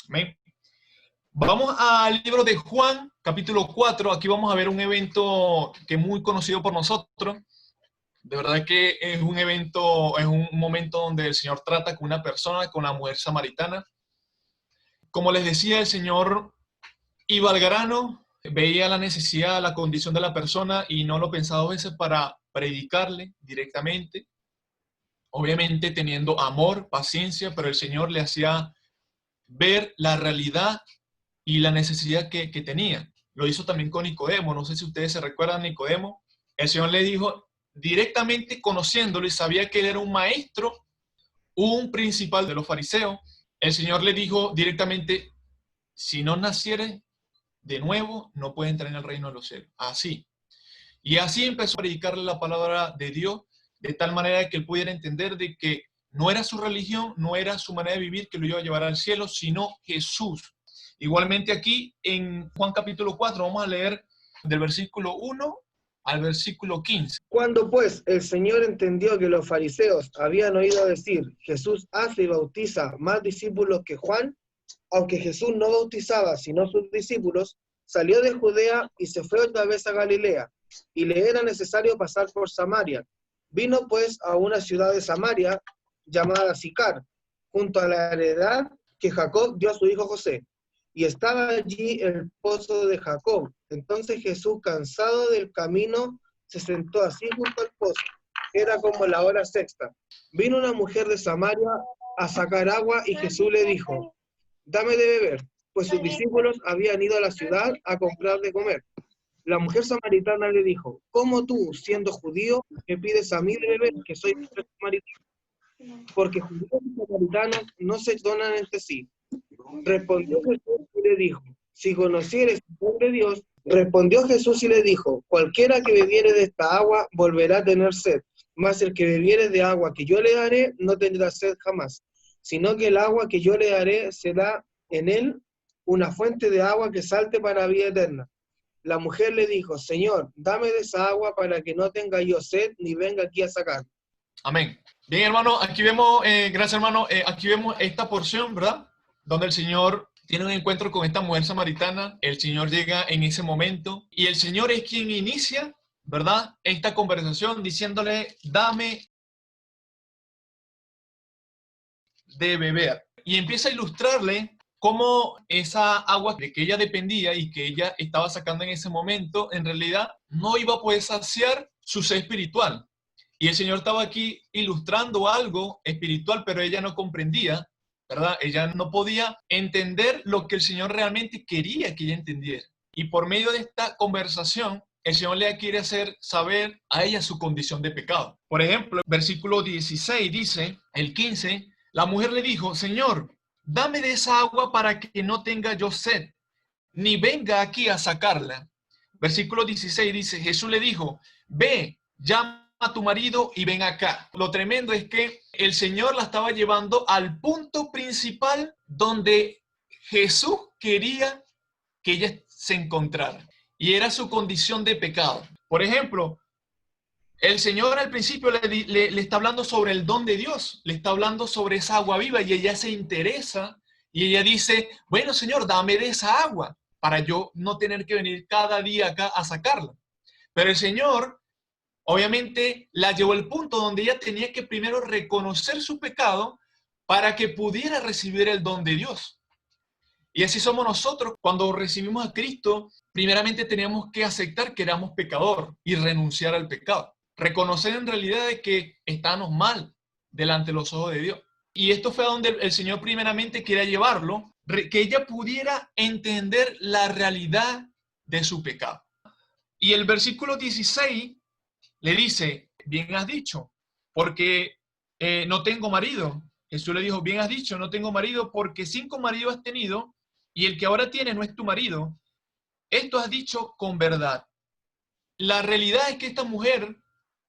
Amén. Vamos al libro de Juan, capítulo 4. Aquí vamos a ver un evento que es muy conocido por nosotros. De verdad que es un evento, es un momento donde el Señor trata con una persona, con la mujer samaritana. Como les decía, el Señor iba al grano, veía la necesidad, la condición de la persona y no lo pensaba dos veces para predicarle directamente. Obviamente teniendo amor, paciencia, pero el Señor le hacía ver la realidad y la necesidad que tenía. Lo hizo también con Nicodemo. No sé si ustedes se recuerdan de Nicodemo. El Señor le dijo directamente, conociéndolo y sabía que él era un maestro, un principal de los fariseos. El Señor le dijo directamente, si no nacieres de nuevo, no puedes entrar en el reino de los cielos. Así. Y así empezó a predicarle la palabra de Dios, de tal manera que él pudiera entender de que no era su religión, no era su manera de vivir que lo iba a llevar al cielo, sino Jesús. Igualmente aquí en Juan capítulo 4 vamos a leer del versículo 1 al versículo 15. Cuando pues el Señor entendió que los fariseos habían oído decir, Jesús hace y bautiza más discípulos que Juan, aunque Jesús no bautizaba sino sus discípulos, salió de Judea y se fue otra vez a Galilea, y le era necesario pasar por Samaria. Vino pues a una ciudad de Samaria llamada Sicar, junto a la heredad que Jacob dio a su hijo José. Y estaba allí el pozo de Jacob. Entonces Jesús, cansado del camino, se sentó así junto al pozo. Era como la hora sexta. Vino una mujer de Samaria a sacar agua y Jesús le dijo, dame de beber, pues sus discípulos habían ido a la ciudad a comprar de comer. La mujer samaritana le dijo, ¿cómo tú, siendo judío, me pides a mí de beber, que soy mujer samaritana? Porque judíos y samaritanos no se donan entre sí. Respondió Jesús y le dijo, si conocieres el don de Dios, respondió Jesús y le dijo, cualquiera que bebiere de esta agua volverá a tener sed, mas el que bebiere de agua que yo le daré no tendrá sed jamás, sino que el agua que yo le daré será en él una fuente de agua que salte para vida eterna. La mujer le dijo, Señor, dame de esa agua para que no tenga yo sed ni venga aquí a sacar. Amén. Bien, hermano, aquí vemos, gracias hermano, aquí vemos esta porción, ¿verdad? Donde el Señor tiene un encuentro con esta mujer samaritana, el Señor llega en ese momento y el Señor es quien inicia, ¿verdad? Esta conversación diciéndole, dame de beber. Y empieza a ilustrarle cómo esa agua de que ella dependía y que ella estaba sacando en ese momento, en realidad no iba a poder saciar su sed espiritual. Y el Señor estaba aquí ilustrando algo espiritual, pero ella no comprendía, ¿verdad? Ella no podía entender lo que el Señor realmente quería que ella entendiera. Y por medio de esta conversación, el Señor le quiere hacer saber a ella su condición de pecado. Por ejemplo, versículo 16 dice, el 15, la mujer le dijo, Señor, dame de esa agua para que no tenga yo sed, ni venga aquí a sacarla. Versículo 16 dice, Jesús le dijo, ve, llama a tu marido y ven acá. Lo tremendo es que el Señor la estaba llevando al punto principal donde Jesús quería que ella se encontrara. Y era su condición de pecado. Por ejemplo, el Señor al principio le está hablando sobre el don de Dios, le está hablando sobre esa agua viva y ella se interesa y ella dice, bueno Señor, dame de esa agua para yo no tener que venir cada día acá a sacarla. Pero el Señor obviamente la llevó al punto donde ella tenía que primero reconocer su pecado para que pudiera recibir el don de Dios. Y así somos nosotros. Cuando recibimos a Cristo, primeramente tenemos que aceptar que éramos pecador y renunciar al pecado. Reconocer en realidad de que estábamos mal delante de los ojos de Dios. Y esto fue a donde el Señor primeramente quería llevarlo, que ella pudiera entender la realidad de su pecado. Y el versículo 16 le dice, bien has dicho, porque no tengo marido. Jesús le dijo, bien has dicho, no tengo marido, porque 5 maridos has tenido, y el que ahora tiene no es tu marido. Esto has dicho con verdad. La realidad es que esta mujer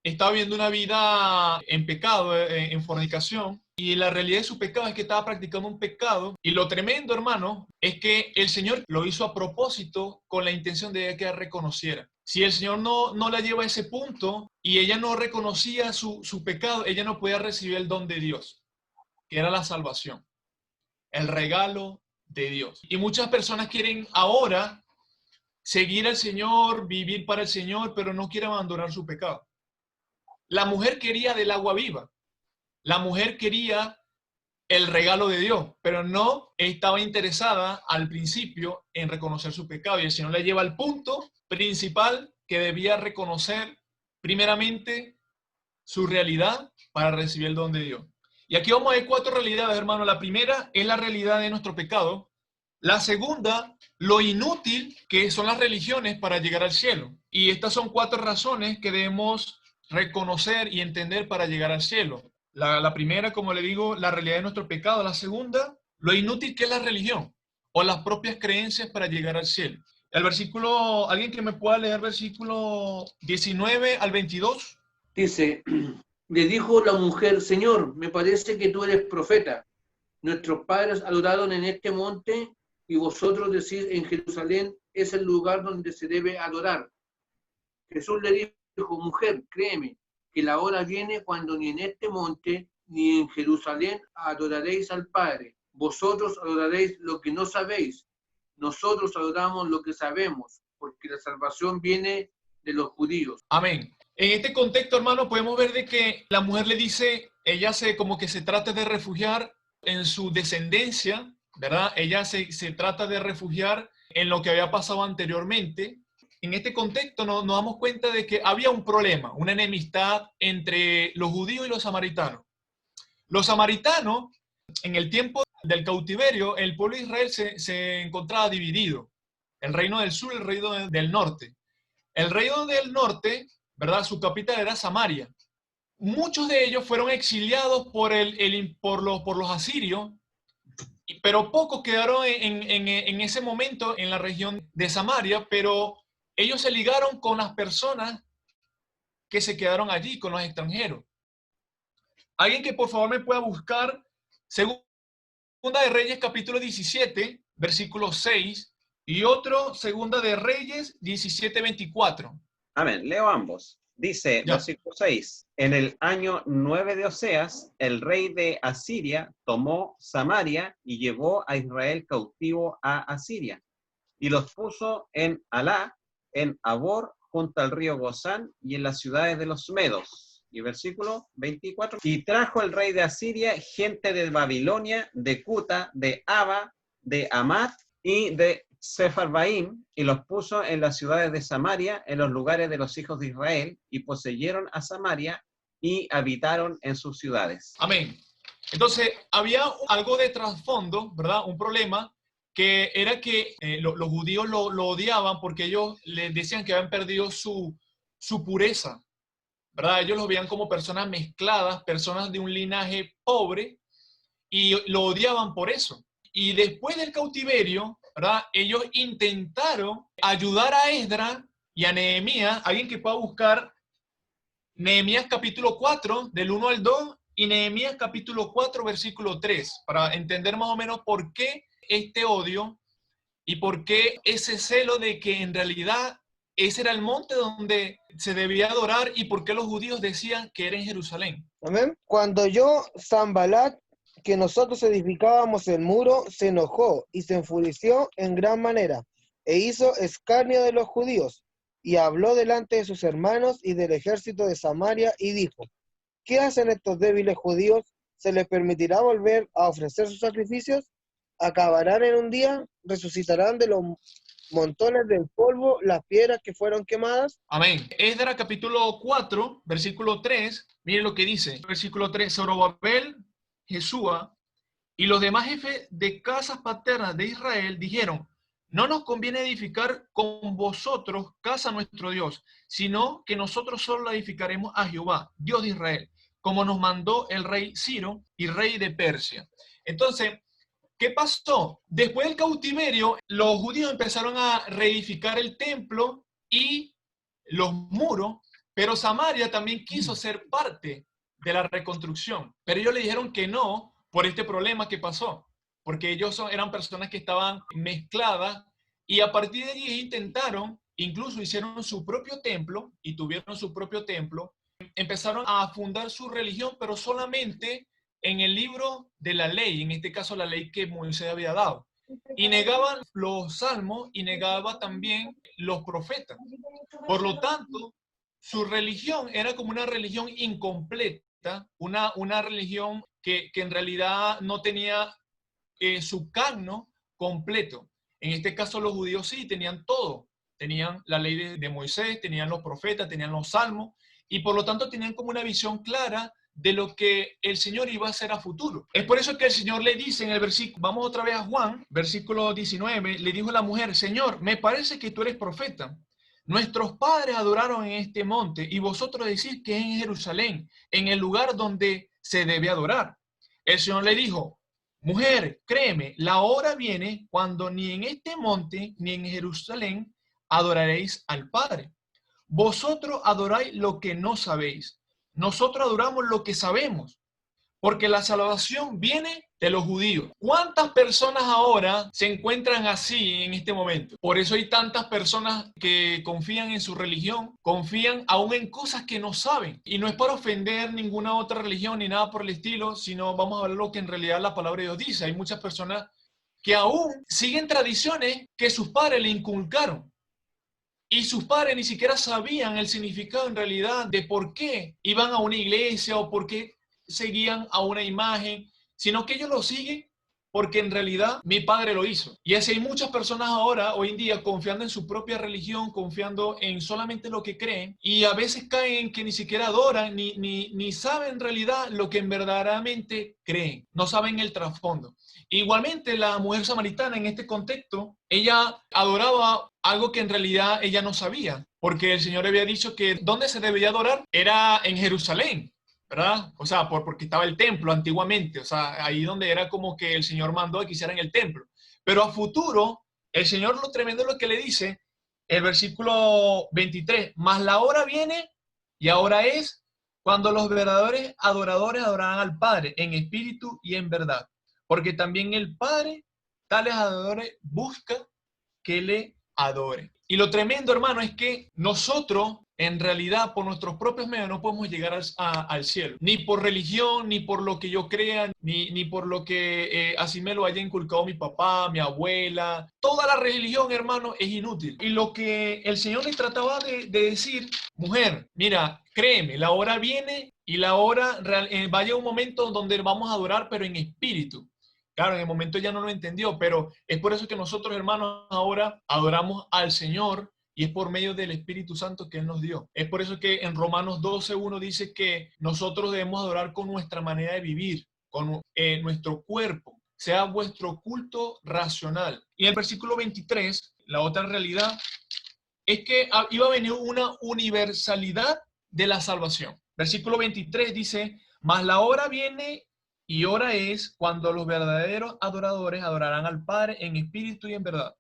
estaba viviendo una vida en pecado, en fornicación, y la realidad de su pecado es que estaba practicando un pecado. Y lo tremendo, hermano, es que el Señor lo hizo a propósito con la intención de que ella reconociera. Si el Señor no la lleva a ese punto y ella no reconocía su pecado, ella no podía recibir el don de Dios, que era la salvación, el regalo de Dios. Y muchas personas quieren ahora seguir al Señor, vivir para el Señor, pero no quieren abandonar su pecado. La mujer quería del agua viva. La mujer quería el regalo de Dios, pero no estaba interesada al principio en reconocer su pecado. Y el Señor le lleva al punto principal que debía reconocer primeramente su realidad para recibir el don de Dios. Y aquí vamos a ver 4 realidades, hermano. La primera es la realidad de nuestro pecado. La segunda, lo inútil que son las religiones para llegar al cielo. Y estas son 4 razones que debemos reconocer y entender para llegar al cielo. La primera, como le digo, la realidad de nuestro pecado. La segunda, lo inútil que es la religión o las propias creencias para llegar al cielo. El versículo, alguien que me pueda leer versículo 19 al 22. Dice, le dijo la mujer, Señor, me parece que tú eres profeta. Nuestros padres adoraron en este monte y vosotros decís en Jerusalén es el lugar donde se debe adorar. Jesús le dijo, mujer, créeme, que la hora viene cuando ni en este monte ni en Jerusalén adoraréis al Padre. Vosotros adoraréis lo que no sabéis. Nosotros adoramos lo que sabemos, porque la salvación viene de los judíos. Amén. En este contexto, hermano, podemos ver de que la mujer le dice, ella como que se trata de refugiar en su descendencia, ¿verdad? Ella se trata de refugiar en lo que había pasado anteriormente. En este contexto nos damos cuenta de que había un problema, una enemistad entre los judíos y los samaritanos. Los samaritanos, en el tiempo del cautiverio, el pueblo de Israel se encontraba dividido. El reino del sur y el reino del norte. El reino del norte, ¿verdad? Su capital era Samaria. Muchos de ellos fueron exiliados por los asirios, pero pocos quedaron en ese momento en la región de Samaria, pero ellos se ligaron con las personas que se quedaron allí, con los extranjeros. Alguien que por favor me pueda buscar Segunda de Reyes capítulo 17, versículo 6, y otro Segunda de Reyes 17, 24. Amén. Leo ambos. Dice, Ya. versículo 6, en el año 9 de Oseas, el rey de Asiria tomó Samaria y llevó a Israel cautivo a Asiria, y los puso en Alá, en Abor, junto al río Gozán, y en las ciudades de los Medos. Y versículo 24, y trajo el rey de Asiria gente de Babilonia, de Cuta, de Aba, de Amat y de Sefarbaim, y los puso en las ciudades de Samaria, en los lugares de los hijos de Israel, y poseyeron a Samaria y habitaron en sus ciudades. Amén. Entonces, había algo de trasfondo, ¿verdad? Un problema que era que los judíos lo odiaban porque ellos les decían que habían perdido su pureza, ¿verdad? Ellos lo veían como personas mezcladas, personas de un linaje pobre, y lo odiaban por eso. Y después del cautiverio, ¿verdad? Ellos intentaron ayudar a Esdras y a Nehemías, alguien que pueda buscar Nehemías capítulo 4, del 1 al 2, y Nehemías capítulo 4, versículo 3, para entender más o menos por qué este odio y por qué ese celo de que en realidad ese era el monte donde se debía adorar y por qué los judíos decían que era en Jerusalén. Amén. Cuando oyó Sanbalat que nosotros edificábamos el muro, se enojó y se enfureció en gran manera, e hizo escarnio de los judíos, y habló delante de sus hermanos y del ejército de Samaria, y dijo, ¿qué hacen estos débiles judíos? ¿Se les permitirá volver a ofrecer sus sacrificios? ¿Acabarán en un día? ¿Resucitarán de los montones del polvo las piedras que fueron quemadas? Amén. Esdras capítulo 4, versículo 3, miren lo que dice. Versículo 3, Zorobabel, Jesúa y los demás jefes de casas paternas de Israel dijeron, no nos conviene edificar con vosotros casa a nuestro Dios, sino que nosotros solo la edificaremos a Jehová, Dios de Israel, como nos mandó el rey Ciro y rey de Persia. Entonces, ¿qué pasó? Después del cautiverio, los judíos empezaron a reedificar el templo y los muros, pero Samaria también quiso ser parte de la reconstrucción. Pero ellos le dijeron que no por este problema que pasó, porque ellos eran personas que estaban mezcladas y a partir de allí intentaron, incluso hicieron su propio templo y tuvieron su propio templo, empezaron a fundar su religión, pero solamente en el libro de la ley, en este caso la ley que Moisés había dado. y negaban los salmos y negaba también los profetas. Por lo tanto, su religión era como una religión incompleta, una religión que en realidad no tenía su canon completo. En este caso los judíos sí tenían todo. Tenían la ley de Moisés, tenían los profetas, tenían los salmos, y por lo tanto tenían como una visión clara de lo que el Señor iba a hacer a futuro. Es por eso que el Señor le dice en el versículo, vamos otra vez a Juan, versículo 19, le dijo a la mujer, Señor, me parece que tú eres profeta. Nuestros padres adoraron en este monte y vosotros decís que es en Jerusalén, en el lugar donde se debe adorar. El Señor le dijo, mujer, créeme, la hora viene cuando ni en este monte ni en Jerusalén adoraréis al Padre. Vosotros adoráis lo que no sabéis. Nosotros adoramos lo que sabemos, porque la salvación viene de los judíos. ¿Cuántas personas ahora se encuentran así en este momento? Por eso hay tantas personas que confían en su religión, confían aún en cosas que no saben. Y no es para ofender ninguna otra religión ni nada por el estilo, sino vamos a ver lo que en realidad la palabra de Dios dice. Hay muchas personas que aún siguen tradiciones que sus padres le inculcaron. Y sus padres ni siquiera sabían el significado en realidad de por qué iban a una iglesia o por qué seguían a una imagen, sino que ellos lo siguen porque en realidad mi padre lo hizo. Y así hay muchas personas ahora, hoy en día, confiando en su propia religión, confiando en solamente lo que creen, y a veces caen en que ni siquiera adoran, ni saben en realidad lo que verdaderamente creen, no saben el trasfondo. Igualmente, la mujer samaritana en este contexto, ella adoraba algo que en realidad ella no sabía, porque el Señor había dicho que donde se debía adorar era en Jerusalén, ¿verdad? O sea, porque estaba el templo antiguamente, o sea, ahí donde era como que el Señor mandó que hicieran el templo. Pero a futuro, el Señor lo tremendo es lo que le dice, el versículo 23, mas la hora viene y ahora es cuando los verdaderos adoradores adorarán al Padre en espíritu y en verdad, porque también el Padre, tales adoradores, busca que le adore. Y lo tremendo, hermano, es que nosotros, en realidad, por nuestros propios medios no podemos llegar al cielo. Ni por religión, ni por lo que yo crea, ni por lo que así me lo haya inculcado mi papá, mi abuela. Toda la religión, hermano, es inútil. Y lo que el Señor le trataba de decir, mujer, mira, créeme, la hora viene y la hora va a llegar un momento donde vamos a adorar, pero en espíritu. Claro, en el momento ya no lo entendió, pero es por eso que nosotros, hermanos, ahora adoramos al Señor y es por medio del Espíritu Santo que Él nos dio. Es por eso que en Romanos 12:1 dice que nosotros debemos adorar con nuestra manera de vivir, con nuestro cuerpo, sea vuestro culto racional. Y en el versículo 23, la otra realidad es que iba a venir una universalidad de la salvación. Versículo 23 dice, mas la hora viene y hora es cuando los verdaderos adoradores adorarán al Padre en espíritu y en verdad.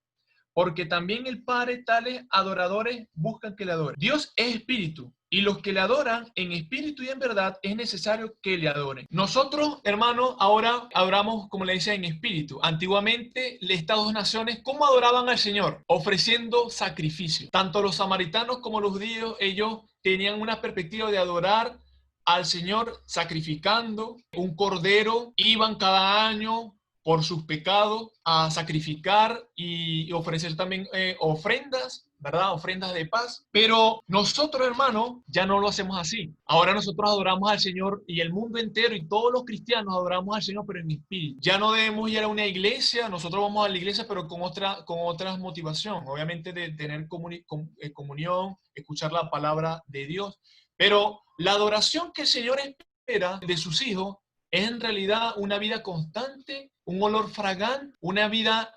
Porque también el Padre tales adoradores buscan que le adoren. Dios es espíritu y los que le adoran en espíritu y en verdad es necesario que le adoren. Nosotros, hermanos, ahora adoramos, como le decía, en espíritu. Antiguamente, estas dos naciones, ¿cómo adoraban al Señor? Ofreciendo sacrificio. Tanto los samaritanos como los judíos, ellos tenían una perspectiva de adorar al Señor sacrificando un cordero, iban cada año por sus pecados a sacrificar y ofrecer también ofrendas, ¿verdad? Ofrendas de paz. Pero nosotros, hermanos, ya no lo hacemos así. Ahora nosotros adoramos al Señor y el mundo entero y todos los cristianos adoramos al Señor, pero en espíritu. Ya no debemos ir a una iglesia, nosotros vamos a la iglesia, pero con otras motivación. Obviamente de tener comunión, escuchar la palabra de Dios. Pero la adoración que el Señor espera de sus hijos es en realidad una vida constante, un olor fragante, una vida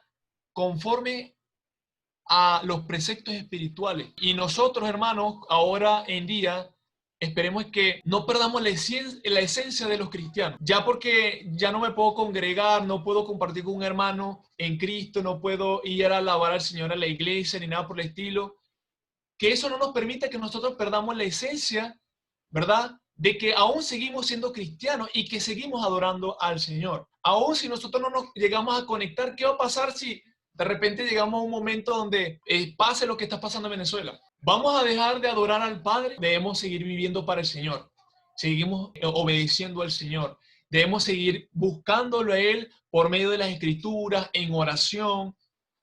conforme a los preceptos espirituales. Y nosotros, hermanos, ahora en día, esperemos que no perdamos la esencia de los cristianos. Ya porque ya no me puedo congregar, no puedo compartir con un hermano en Cristo, no puedo ir a alabar al Señor a la iglesia, ni nada por el estilo. Que eso no nos permita que nosotros perdamos la esencia, ¿verdad? De que aún seguimos siendo cristianos y que seguimos adorando al Señor. Aún si nosotros no nos llegamos a conectar, ¿qué va a pasar si de repente llegamos a un momento donde pase lo que está pasando en Venezuela? ¿Vamos a dejar de adorar al Padre? Debemos seguir viviendo para el Señor. Seguimos obedeciendo al Señor. Debemos seguir buscándolo a Él por medio de las Escrituras, en oración.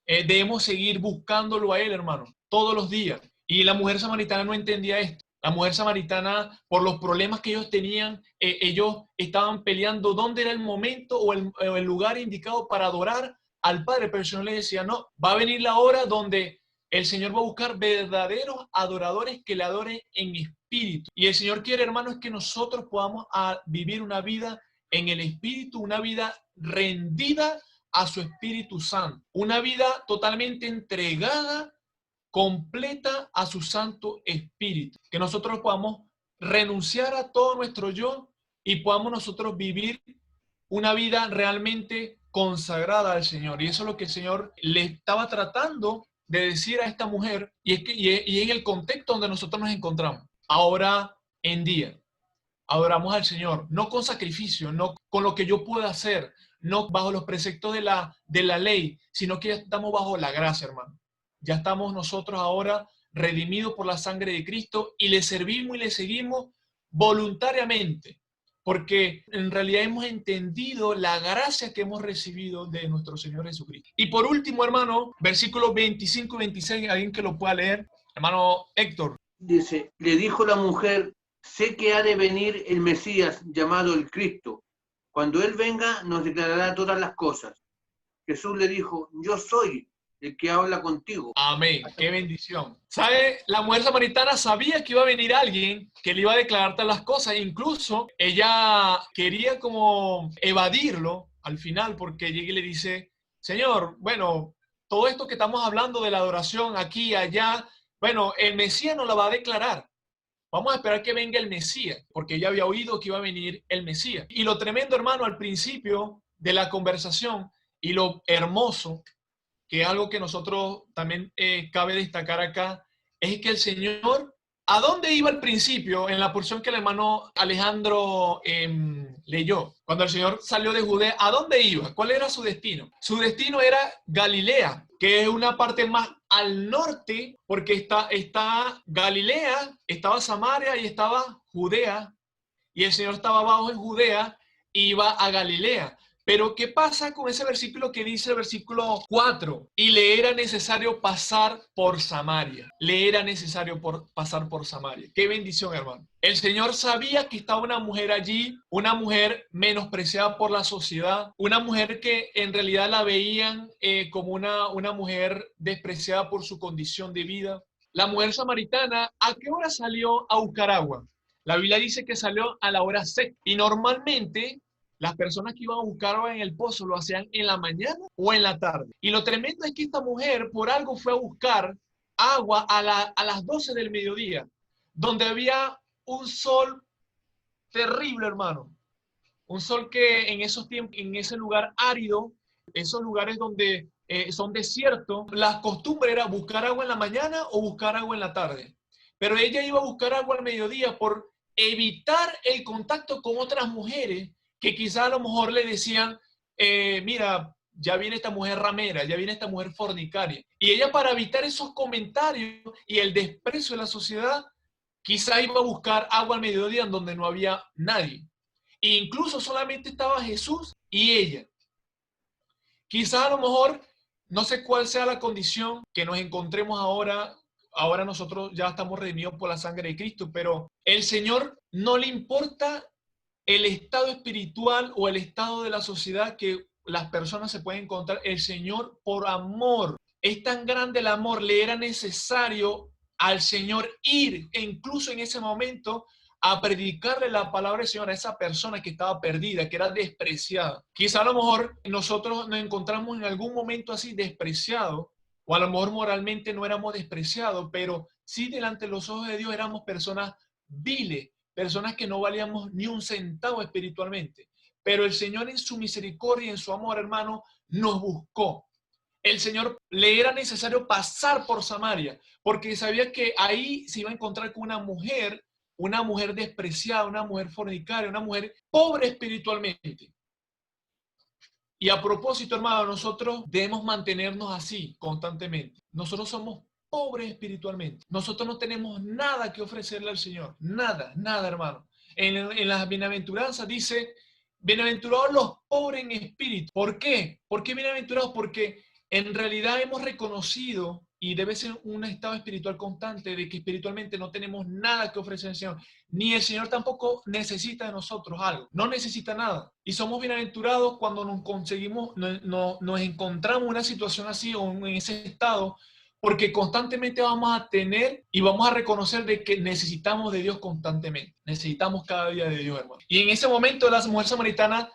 Debemos seguir buscándolo a Él, hermano, todos los días. Y la mujer samaritana no entendía esto. La mujer samaritana, por los problemas que ellos tenían, ellos estaban peleando dónde era el momento o el lugar indicado para adorar al Padre. Pero el Señor le decía, no, va a venir la hora donde el Señor va a buscar verdaderos adoradores que le adoren en espíritu. Y el Señor quiere, hermanos, que nosotros podamos vivir una vida en el espíritu, una vida rendida a su Espíritu Santo, una vida totalmente entregada, completa a su Santo Espíritu, que nosotros podamos renunciar a todo nuestro yo y podamos nosotros vivir una vida realmente consagrada al Señor. Y eso es lo que el Señor le estaba tratando de decir a esta mujer, y en el contexto donde nosotros nos encontramos ahora en día. Adoramos al Señor, no con sacrificio, no con lo que yo pueda hacer, no bajo los preceptos de la ley, sino que ya estamos bajo la gracia, hermano. Ya estamos nosotros ahora redimidos por la sangre de Cristo y le servimos y le seguimos voluntariamente, porque en realidad hemos entendido la gracia que hemos recibido de nuestro Señor Jesucristo. Y por último, hermano, versículos 25 y 26, alguien que lo pueda leer, hermano Héctor. Dice, le dijo la mujer, sé que ha de venir el Mesías llamado el Cristo. Cuando Él venga, nos declarará todas las cosas. Jesús le dijo, yo soy el que habla contigo. Amén, qué bendición. ¿Sabe? La mujer samaritana sabía que iba a venir alguien que le iba a declarar todas las cosas. Incluso ella quería como evadirlo al final, porque llega y le dice, Señor, bueno, todo esto que estamos hablando de la adoración aquí y allá, bueno, el Mesías nos la va a declarar. Vamos a esperar que venga el Mesías, porque ella había oído que iba a venir el Mesías. Y lo tremendo, hermano, al principio de la conversación y lo hermoso, que es algo que nosotros también cabe destacar acá, es que el Señor, ¿a dónde iba al principio en la porción que el hermano Alejandro leyó? Cuando el Señor salió de Judea, ¿a dónde iba? ¿Cuál era su destino? Su destino era Galilea, que es una parte más al norte, porque está Galilea, estaba Samaria y estaba Judea, y el Señor estaba abajo en Judea e iba a Galilea. Pero ¿qué pasa con ese versículo que dice el versículo 4? Y le era necesario pasar por Samaria. Le era necesario pasar por Samaria. Qué bendición, hermano. El Señor sabía que estaba una mujer allí, una mujer menospreciada por la sociedad, una mujer que en realidad la veían como una mujer despreciada por su condición de vida. La mujer samaritana, ¿a qué hora salió a buscar agua? La Biblia dice que salió a la hora sexta. Y normalmente las personas que iban a buscar agua en el pozo lo hacían en la mañana o en la tarde. Y lo tremendo es que esta mujer por algo fue a buscar agua a las 12 del mediodía, donde había un sol terrible, hermano. Un sol que en esos tiempos, en ese lugar árido, esos lugares donde son desiertos, la costumbre era buscar agua en la mañana o buscar agua en la tarde. Pero ella iba a buscar agua al mediodía por evitar el contacto con otras mujeres que quizá a lo mejor le decían, mira, ya viene esta mujer ramera, ya viene esta mujer fornicaria. Y ella, para evitar esos comentarios y el desprecio de la sociedad, quizá iba a buscar agua al mediodía en donde no había nadie. E incluso solamente estaba Jesús y ella. Quizá a lo mejor, no sé cuál sea la condición que nos encontremos ahora. Ahora nosotros ya estamos redimidos por la sangre de Cristo, pero el Señor no le importa el estado espiritual o el estado de la sociedad que las personas se pueden encontrar. El Señor, por amor, es tan grande el amor, le era necesario al Señor ir, e incluso en ese momento, a predicarle la palabra del Señor a esa persona que estaba perdida, que era despreciada. Quizá a lo mejor nosotros nos encontramos en algún momento así despreciados, o a lo mejor moralmente no éramos despreciados, pero sí delante de los ojos de Dios éramos personas viles, personas que no valíamos ni un centavo espiritualmente. Pero el Señor en su misericordia y en su amor, hermano, nos buscó. El Señor le era necesario pasar por Samaria, porque sabía que ahí se iba a encontrar con una mujer despreciada, una mujer fornicaria, una mujer pobre espiritualmente. Y a propósito, hermano, nosotros debemos mantenernos así constantemente. Nosotros somos pobres espiritualmente. Nosotros no tenemos nada que ofrecerle al Señor. Nada, nada, hermano. En las bienaventuranzas dice bienaventurados los pobres en espíritu. ¿Por qué? ¿Por qué bienaventurados? Porque en realidad hemos reconocido, y debe ser un estado espiritual constante, de que espiritualmente no tenemos nada que ofrecer al Señor. Ni el Señor tampoco necesita de nosotros algo. No necesita nada. Y somos bienaventurados cuando nos encontramos en una situación así o en ese estado, porque constantemente vamos a tener y vamos a reconocer de que necesitamos de Dios constantemente. Necesitamos cada día de Dios, hermano. Y en ese momento la mujer samaritana,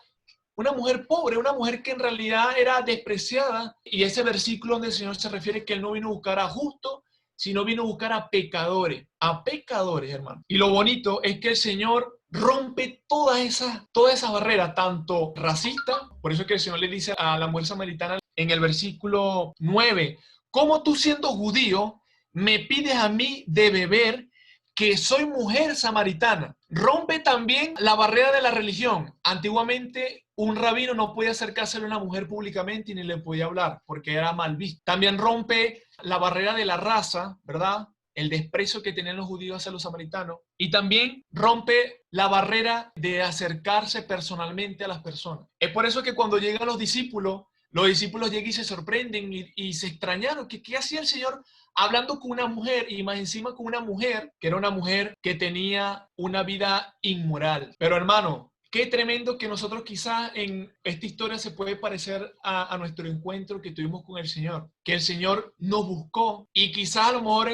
una mujer pobre, una mujer que en realidad era despreciada, y ese versículo donde el Señor se refiere que Él no vino a buscar a justos, sino vino a buscar a pecadores, hermano. Y lo bonito es que el Señor rompe todas esas barreras, tanto racistas, por eso es que el Señor le dice a la mujer samaritana en el versículo 9, ¿cómo tú siendo judío me pides a mí de beber que soy mujer samaritana? Rompe también la barrera de la religión. Antiguamente un rabino no podía acercarse a una mujer públicamente y ni le podía hablar porque era mal visto. También rompe la barrera de la raza, ¿verdad? El desprecio que tenían los judíos hacia los samaritanos. Y también rompe la barrera de acercarse personalmente a las personas. Es por eso que cuando llegan los discípulos llegan y se sorprenden y se extrañaron. ¿Qué hacía el Señor hablando con una mujer, y más encima con una mujer que era una mujer que tenía una vida inmoral? Pero hermano, qué tremendo que nosotros quizás en esta historia se puede parecer a nuestro encuentro que tuvimos con el Señor. Que el Señor nos buscó y quizás a lo mejor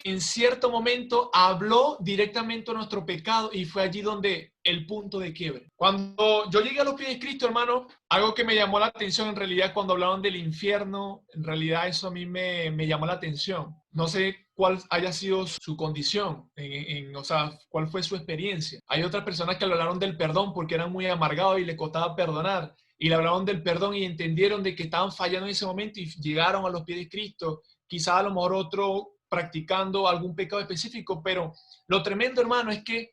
en cierto momento habló directamente a nuestro pecado, y fue allí donde el punto de quiebre. Cuando yo llegué a los pies de Cristo, hermano, algo que me llamó la atención en realidad cuando hablaban del infierno, en realidad eso a mí me llamó la atención. No sé cuál haya sido su condición, o sea, cuál fue su experiencia. Hay otras personas que hablaron del perdón porque eran muy amargados y les costaba perdonar, y le hablaron del perdón y entendieron de que estaban fallando en ese momento y llegaron a los pies de Cristo. Quizá a lo mejor otro practicando algún pecado específico, pero lo tremendo, hermano, es que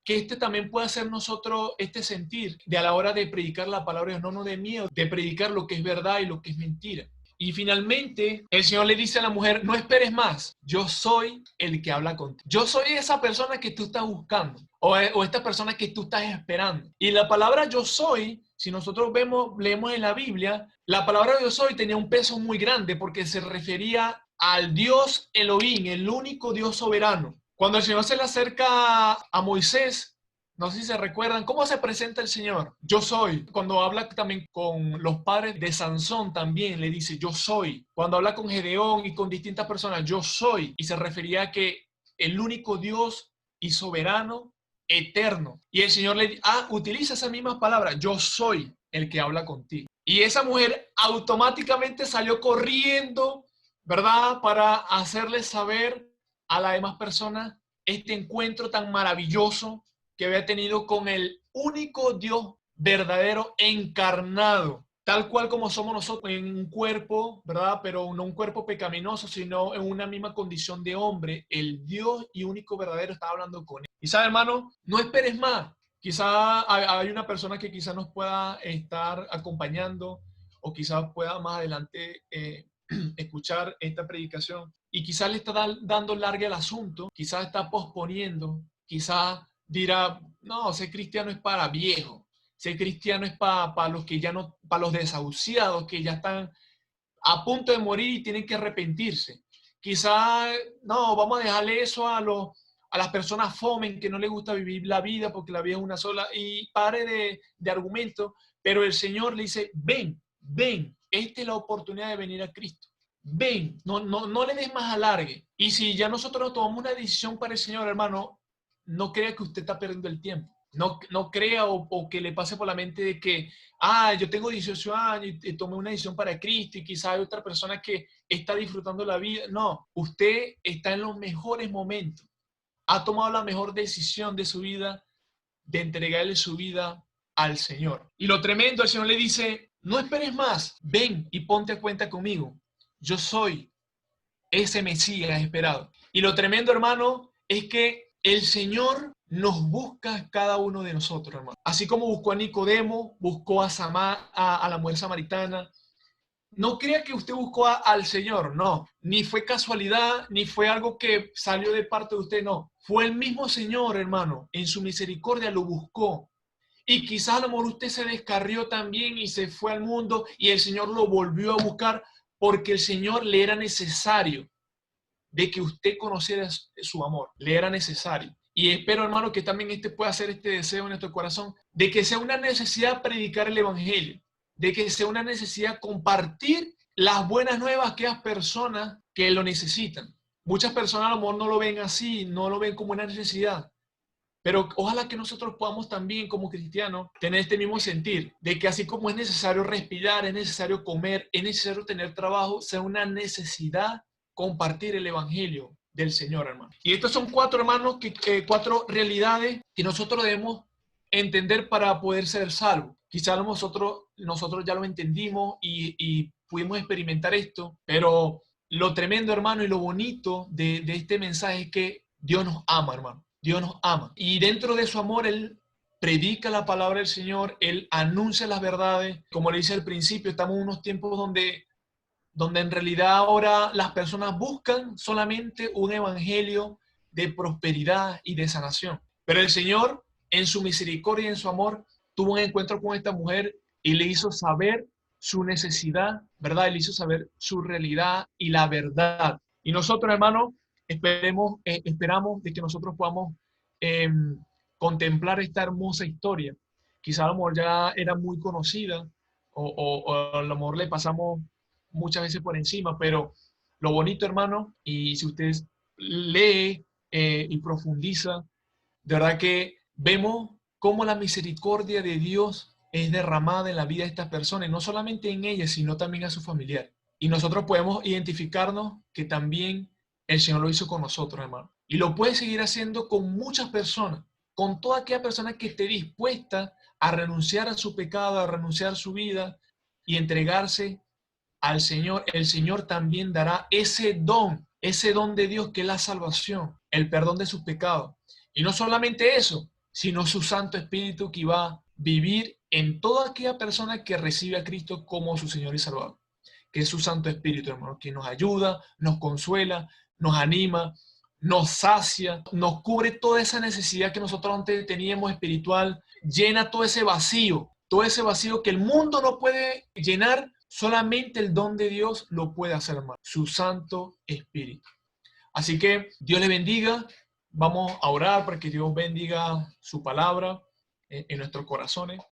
este también puede hacer nosotros este sentir de a la hora de predicar la palabra de Dios, no de miedo, de predicar lo que es verdad y lo que es mentira. Y finalmente, el Señor le dice a la mujer, no esperes más, yo soy el que habla contigo. Yo soy esa persona que tú estás buscando, o esta persona que tú estás esperando. Y la palabra yo soy, si nosotros leemos en la Biblia, la palabra yo soy tenía un peso muy grande porque se refería al Dios Elohim, el único Dios soberano. Cuando el Señor se le acerca a Moisés, no sé si se recuerdan, ¿cómo se presenta el Señor? Yo soy. Cuando habla también con los padres de Sansón, también le dice, yo soy. Cuando habla con Gedeón y con distintas personas, yo soy. Y se refería a que el único Dios y soberano, eterno. Y el Señor le utiliza esa misma palabra, yo soy el que habla contigo. Y esa mujer automáticamente salió corriendo, ¿verdad? Para hacerle saber a las demás personas este encuentro tan maravilloso que había tenido con el único Dios verdadero encarnado, tal cual como somos nosotros, en un cuerpo, ¿verdad? Pero no un cuerpo pecaminoso, sino en una misma condición de hombre. El Dios y único verdadero estaba hablando con él. Y sabe, hermano, no esperes más. Quizá hay una persona que quizá nos pueda estar acompañando, o quizás pueda más adelante escuchar esta predicación, y quizás le está dando larga el asunto, quizás está posponiendo, quizás dirá, no, ser cristiano es para viejos, ser cristiano es para los que ya no, para los desahuciados que ya están a punto de morir y tienen que arrepentirse. Quizás, no, vamos a dejarle eso a las personas fomen que no les gusta vivir la vida porque la vida es una sola, y pare de argumentos, pero el Señor le dice, ven, esta es la oportunidad de venir a Cristo. Ven, no le des más alargue. Y si ya nosotros tomamos una decisión para el Señor, hermano, no crea que usted está perdiendo el tiempo. No crea o que le pase por la mente de que, yo tengo 18 años y tomé una decisión para Cristo y quizá hay otra persona que está disfrutando la vida. No, usted está en los mejores momentos. Ha tomado la mejor decisión de su vida, de entregarle su vida al Señor. Y lo tremendo, el Señor le dice, no esperes más, ven y ponte a cuenta conmigo. Yo soy ese Mesías esperado. Y lo tremendo, hermano, es que el Señor nos busca a cada uno de nosotros, hermano. Así como buscó a Nicodemo, buscó a la mujer samaritana. No crea que usted buscó al Señor, no. Ni fue casualidad, ni fue algo que salió de parte de usted, no. Fue el mismo Señor, hermano, en su misericordia lo buscó. Y quizás a lo mejor usted se descarrió también y se fue al mundo y el Señor lo volvió a buscar porque el Señor le era necesario de que usted conociera su amor, le era necesario. Y espero, hermano, que también pueda hacer este deseo en nuestro corazón, de que sea una necesidad predicar el Evangelio, de que sea una necesidad compartir las buenas nuevas a aquellas personas que lo necesitan. Muchas personas a lo mejor no lo ven así, no lo ven como una necesidad, pero ojalá que nosotros podamos también como cristianos tener este mismo sentir, de que así como es necesario respirar, es necesario comer, es necesario tener trabajo, sea una necesidad compartir el Evangelio del Señor, hermano. Y estos son cuatro, hermanos, cuatro realidades que nosotros debemos entender para poder ser salvos. Quizás nosotros ya lo entendimos y pudimos experimentar esto, pero lo tremendo, hermano, y lo bonito de este mensaje es que Dios nos ama, hermano. Dios nos ama. Y dentro de su amor, Él predica la palabra del Señor, Él anuncia las verdades. Como le dice al principio, estamos en unos tiempos donde en realidad ahora las personas buscan solamente un evangelio de prosperidad y de sanación. Pero el Señor, en su misericordia y en su amor, tuvo un encuentro con esta mujer y le hizo saber su necesidad, ¿verdad? Y le hizo saber su realidad y la verdad. Y nosotros, hermanos, esperamos de que nosotros podamos eh, contemplar esta hermosa historia. Quizá a lo mejor ya era muy conocida o a lo mejor le pasamos muchas veces por encima, pero lo bonito, hermano, y si usted lee y profundiza, de verdad que vemos cómo la misericordia de Dios es derramada en la vida de estas personas, no solamente en ellas, sino también a su familiar. Y nosotros podemos identificarnos que también el Señor lo hizo con nosotros, hermano. Y lo puede seguir haciendo con muchas personas, con toda aquella persona que esté dispuesta a renunciar a su pecado, a renunciar a su vida y entregarse al Señor. El Señor también dará ese don de Dios que es la salvación, el perdón de sus pecados. Y no solamente eso, sino su Santo Espíritu que va a vivir en toda aquella persona que recibe a Cristo como su Señor y Salvador, que es su Santo Espíritu, hermano, que nos ayuda, nos consuela, nos anima, nos sacia, nos cubre toda esa necesidad que nosotros antes teníamos espiritual, llena todo ese vacío que el mundo no puede llenar, solamente el don de Dios lo puede hacer, hermano, su Santo Espíritu. Así que Dios le bendiga. Vamos a orar para que Dios bendiga su palabra en nuestros corazones.